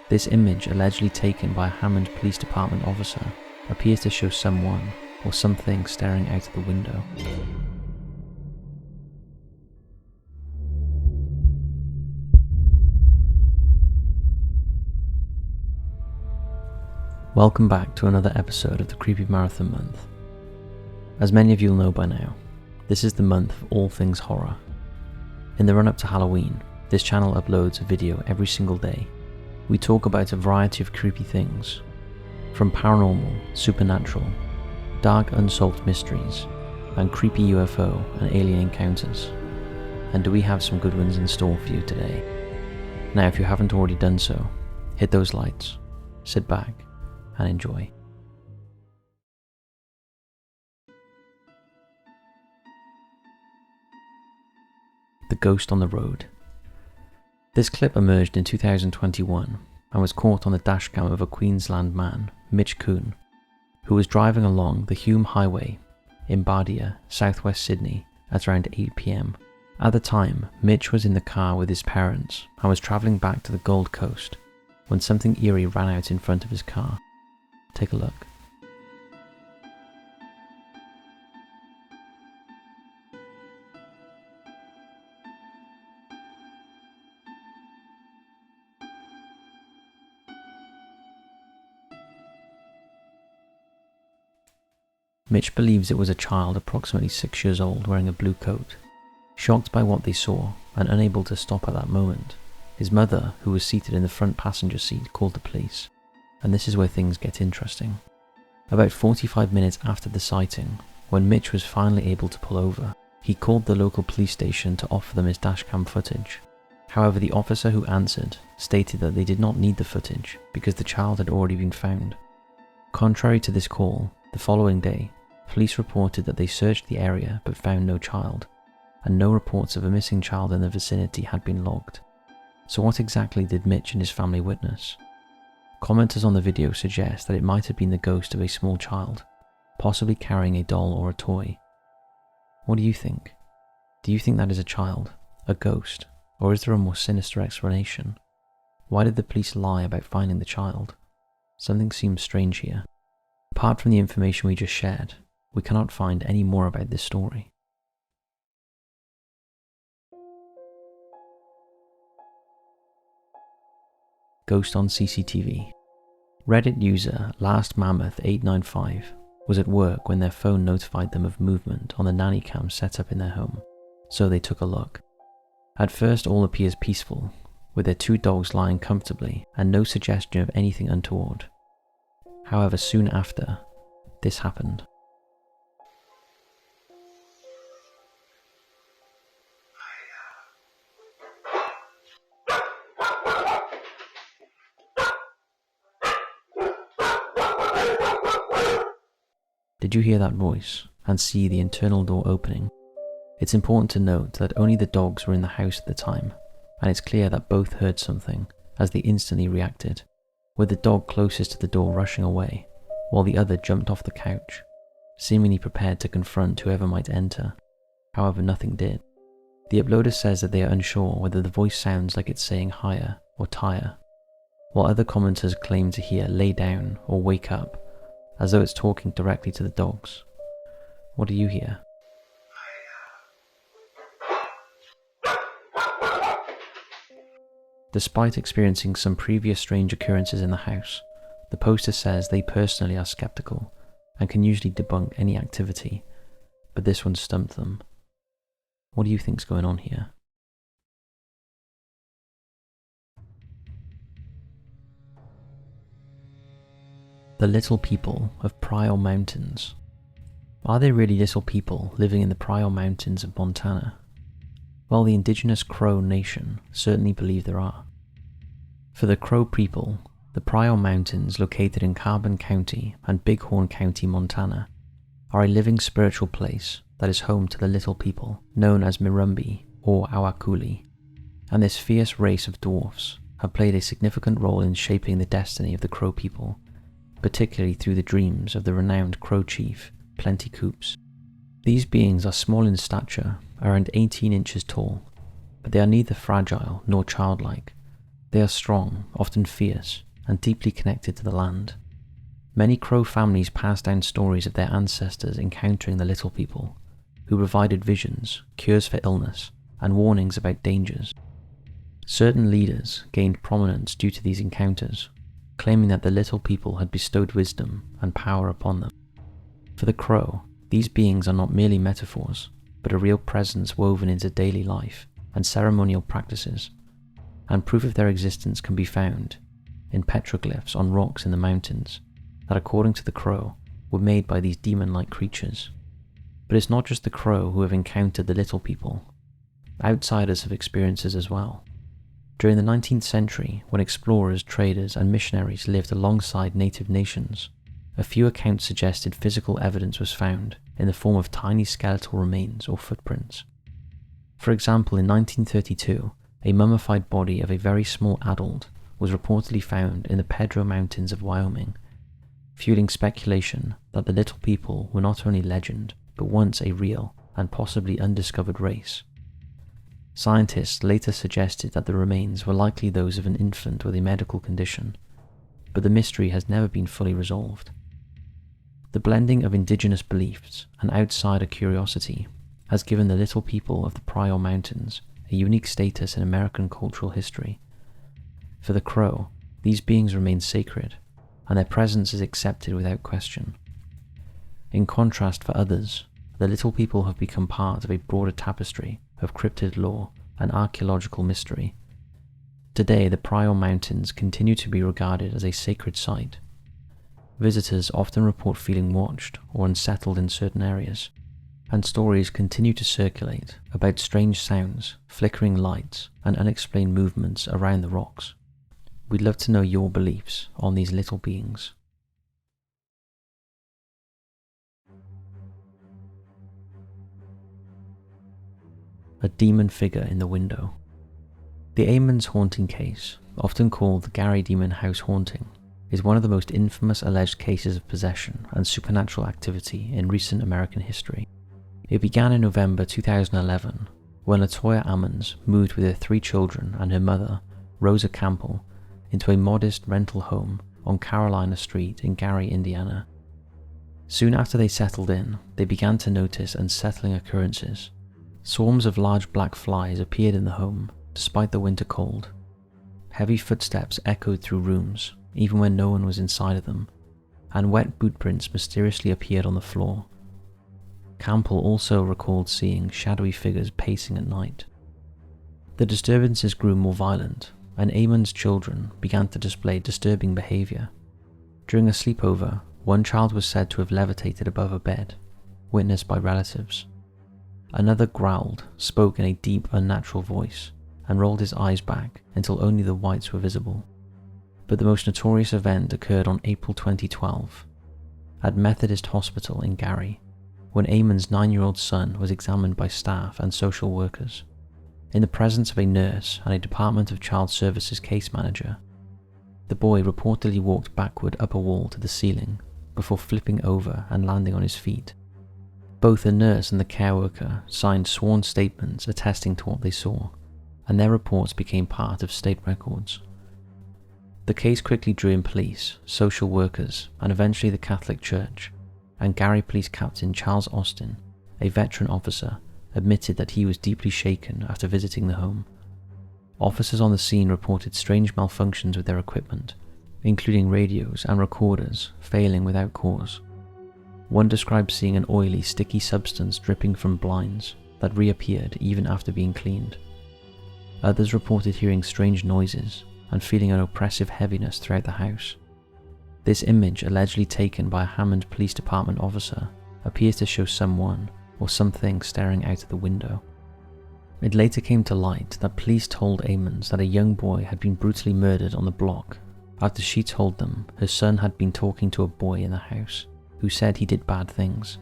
This image, allegedly taken by a Hammond Police Department officer, appears to show someone or something staring out of the window. Welcome back to another episode of the Creepy Marathon Month. As many of you will know by now, this is the month of all things horror. In the run-up to Halloween, this channel uploads a video every single day. We talk about a variety of creepy things, from paranormal, supernatural, dark unsolved mysteries, and creepy UFO and alien encounters. And do we have some good ones in store for you today? Now, if you haven't already done so, hit those lights, sit back, and enjoy. The Ghost on the Road. This clip emerged in 2021 and was caught on the dashcam of a Queensland man, Mitch Kuhn, who was driving along the Hume Highway in Bardia, southwest Sydney at around 8 PM. At the time, Mitch was in the car with his parents and was travelling back to the Gold Coast when something eerie ran out in front of his car. Take a look. Mitch believes it was a child approximately 6 years old wearing a blue coat. Shocked by what they saw and unable to stop at that moment, his mother, who was seated in the front passenger seat, called the police. And this is where things get interesting. About 45 minutes after the sighting, when Mitch was finally able to pull over, he called the local police station to offer them his dashcam footage. However, the officer who answered stated that they did not need the footage because the child had already been found. Contrary to this call, the following day, police reported that they searched the area but found no child, and no reports of a missing child in the vicinity had been logged. So what exactly did Mitch and his family witness? Commenters on the video suggest that it might have been the ghost of a small child, possibly carrying a doll or a toy. What do you think? Do you think that is a child, a ghost, or is there a more sinister explanation? Why did the police lie about finding the child? Something seems strange here. Apart from the information we just shared, we cannot find any more about this story. Ghost on CCTV. Reddit user LastMammoth895 was at work when their phone notified them of movement on the nanny cam set up in their home, so they took a look. At first all appears peaceful, with their two dogs lying comfortably and no suggestion of anything untoward. However, soon after, this happened. Did you hear that voice and see the internal door opening? It's important to note that only the dogs were in the house at the time, and it's clear that both heard something as they instantly reacted, with the dog closest to the door rushing away, while the other jumped off the couch, seemingly prepared to confront whoever might enter. However, nothing did. The uploader says that they are unsure whether the voice sounds like it's saying higher or tire, while other commenters claim to hear lay down or wake up, as though it's talking directly to the dogs. What do you hear? Despite experiencing some previous strange occurrences in the house, the poster says they personally are skeptical and can usually debunk any activity, but this one stumped them. What do you think's going on here? The little people of Pryor Mountains. Are there really little people living in the Pryor Mountains of Montana? Well, the indigenous Crow Nation certainly believe there are. For the Crow people, the Pryor Mountains, located in Carbon County and Bighorn County, Montana, are a living spiritual place that is home to the little people known as Mirumbi or Awakuli, and this fierce race of dwarfs have played a significant role in shaping the destiny of the Crow people, particularly through the dreams of the renowned Crow chief, Plenty Coups. These beings are small in stature, around 18 inches tall, but they are neither fragile nor childlike, They are strong, often fierce, and deeply connected to the land. Many Crow families pass down stories of their ancestors encountering the little people, who provided visions, cures for illness, and warnings about dangers. Certain leaders gained prominence due to these encounters, claiming that the little people had bestowed wisdom and power upon them. For the Crow, these beings are not merely metaphors, but a real presence woven into daily life and ceremonial practices, and proof of their existence can be found in petroglyphs on rocks in the mountains that, according to the Crow, were made by these demon-like creatures. But it's not just the Crow who have encountered the little people. Outsiders have experiences as well. During the 19th century, when explorers, traders, and missionaries lived alongside native nations, a few accounts suggested physical evidence was found in the form of tiny skeletal remains or footprints. For example, in 1932, a mummified body of a very small adult was reportedly found in the Pedro Mountains of Wyoming, fueling speculation that the little people were not only legend, but once a real and possibly undiscovered race. Scientists later suggested that the remains were likely those of an infant with a medical condition, but the mystery has never been fully resolved. The blending of indigenous beliefs and outsider curiosity has given the little people of the Pryor Mountains a unique status in American cultural history. For the Crow, these beings remain sacred, and their presence is accepted without question. In contrast, for others, the little people have become part of a broader tapestry of cryptid lore and archaeological mystery. Today, the Pryor Mountains continue to be regarded as a sacred site. Visitors often report feeling watched or unsettled in certain areas, and stories continue to circulate about strange sounds, flickering lights, and unexplained movements around the rocks. We'd love to know your beliefs on these little beings. A demon figure in the window. The Amon's haunting case, often called the Gary Demon House haunting, is one of the most infamous alleged cases of possession and supernatural activity in recent American history. It began in November 2011, when Latoya Ammons moved with her 3 children and her mother, Rosa Campbell, into a modest rental home on Carolina Street in Gary, Indiana. Soon after they settled in, they began to notice unsettling occurrences. Swarms of large black flies appeared in the home, despite the winter cold. Heavy footsteps echoed through rooms, even when no one was inside of them, and wet boot prints mysteriously appeared on the floor. Campbell also recalled seeing shadowy figures pacing at night. The disturbances grew more violent, and Amon's children began to display disturbing behavior. During a sleepover, one child was said to have levitated above a bed, witnessed by relatives. Another growled, spoke in a deep, unnatural voice, and rolled his eyes back until only the whites were visible. But the most notorious event occurred on April 2012, at Methodist Hospital in Gary, when Amon's 9-year-old son was examined by staff and social workers. In the presence of a nurse and a Department of Child Services case manager, the boy reportedly walked backward up a wall to the ceiling before flipping over and landing on his feet. Both the nurse and the care worker signed sworn statements attesting to what they saw, and their reports became part of state records. The case quickly drew in police, social workers, and eventually the Catholic Church, and Gary Police Captain Charles Austin, a veteran officer, admitted that he was deeply shaken after visiting the home. Officers on the scene reported strange malfunctions with their equipment, including radios and recorders failing without cause. One described seeing an oily, sticky substance dripping from blinds that reappeared even after being cleaned. Others reported hearing strange noises and feeling an oppressive heaviness throughout the house. This image, allegedly taken by a Hammond Police Department officer, appears to show someone or something staring out of the window. It later came to light that police told Ammons that a young boy had been brutally murdered on the block after she told them her son had been talking to a boy in the house who said he did bad things.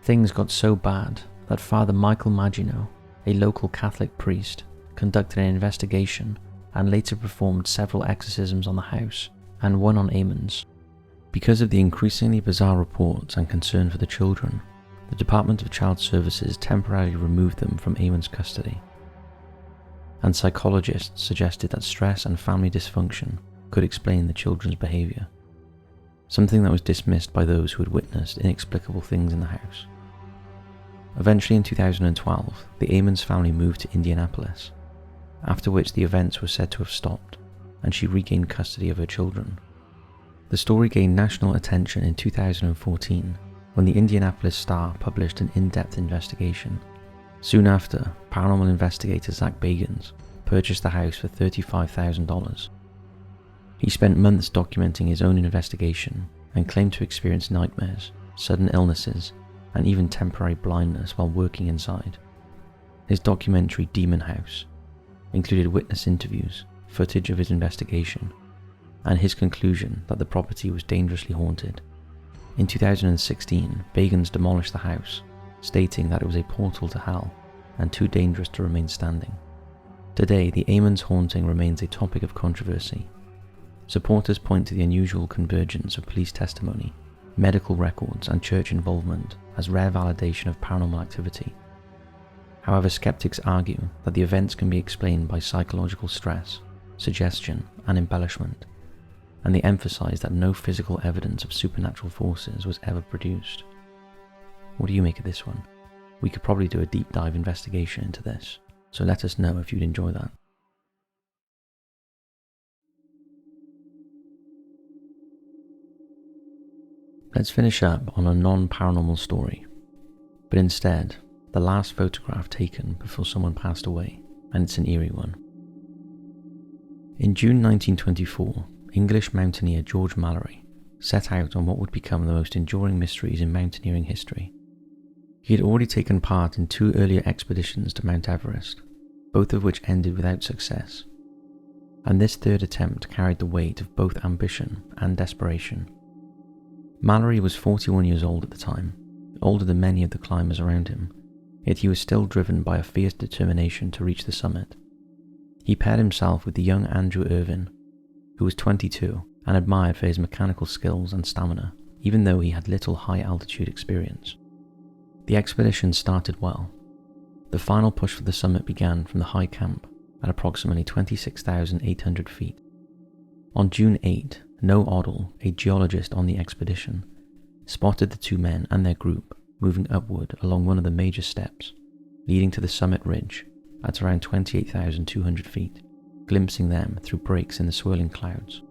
Things got so bad that Father Michael Magino, a local Catholic priest, conducted an investigation and later performed several exorcisms on the house and one on Ammons. Because of the increasingly bizarre reports and concern for the children, the Department of Child Services temporarily removed them from Ammons' custody. and psychologists suggested that stress and family dysfunction could explain the children's behaviour, something that was dismissed by those who had witnessed inexplicable things in the house. Eventually in 2012, the Amons family moved to Indianapolis, after which the events were said to have stopped, and she regained custody of her children. The story gained national attention in 2014 when the Indianapolis Star published an in-depth investigation. Soon after, paranormal investigator Zach Bagans purchased the house for $35,000. He spent months documenting his own investigation and claimed to experience nightmares, sudden illnesses, and even temporary blindness while working inside. His documentary Demon House included witness interviews, footage of his investigation, and his conclusion that the property was dangerously haunted. In 2016, Bagans demolished the house, stating that it was a portal to hell and too dangerous to remain standing. Today, the Amons haunting remains a topic of controversy. Supporters point to the unusual convergence of police testimony, medical records, and church involvement as rare validation of paranormal activity. However, skeptics argue that the events can be explained by psychological stress, suggestion, and embellishment, and they emphasize that no physical evidence of supernatural forces was ever produced. What do you make of this one? We could probably do a deep dive investigation into this, so let us know if you'd enjoy that. Let's finish up on a non-paranormal story, but instead, the last photograph taken before someone passed away, and it's an eerie one. In June 1924, English mountaineer George Mallory set out on what would become the most enduring mysteries in mountaineering history. He had already taken part in 2 earlier expeditions to Mount Everest, both of which ended without success, and this third attempt carried the weight of both ambition and desperation. Mallory was 41 years old at the time, older than many of the climbers around him, yet he was still driven by a fierce determination to reach the summit. He paired himself with the young Andrew Irvin, who was 22 and admired for his mechanical skills and stamina, even though he had little high-altitude experience. The expedition started well. The final push for the summit began from the high camp at approximately 26,800 feet. On June 8, Noah Oddle, a geologist on the expedition, spotted the 2 men and their group moving upward along one of the major steps, leading to the summit ridge at around 28,200 feet, glimpsing them through breaks in the swirling clouds.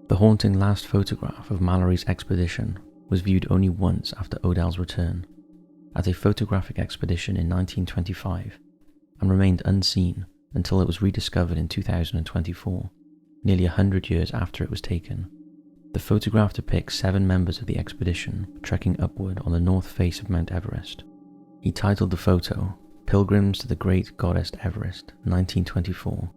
The haunting last photograph of Mallory's expedition was viewed only once after Odell's return, at a photographic expedition in 1925, and remained unseen until it was rediscovered in 2024, nearly 100 years after it was taken. The photograph depicts 7 members of the expedition trekking upward on the north face of Mount Everest. He titled the photo, "Pilgrims to the Great Goddess Everest, 1924.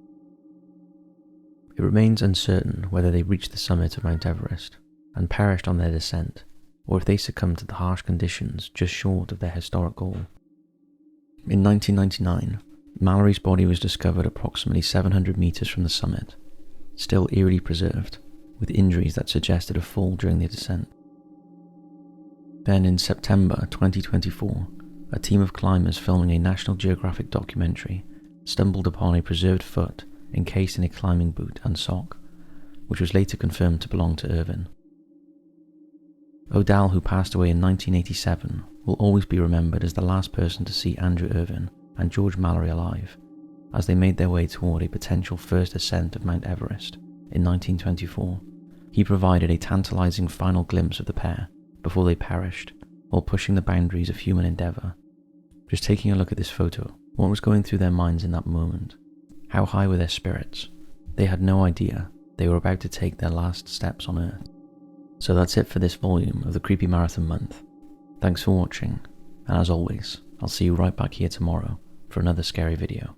It remains uncertain whether they reached the summit of Mount Everest and perished on their descent, or if they succumbed to the harsh conditions just short of their historic goal. In 1999, Mallory's body was discovered approximately 700 meters from the summit, still eerily preserved, with injuries that suggested a fall during the descent. Then in September 2024, a team of climbers filming a National Geographic documentary stumbled upon a preserved foot encased in a climbing boot and sock, which was later confirmed to belong to Irvin. Odell, who passed away in 1987, will always be remembered as the last person to see Andrew Irvin and George Mallory alive, as they made their way toward a potential first ascent of Mount Everest in 1924. He provided a tantalizing final glimpse of the pair before they perished while pushing the boundaries of human endeavor. Just taking a look at this photo, what was going through their minds in that moment? How high were their spirits? They had no idea they were about to take their last steps on Earth. So that's it for this volume of the Creepy Marathon Month. Thanks for watching, and as always, I'll see you right back here tomorrow for another scary video.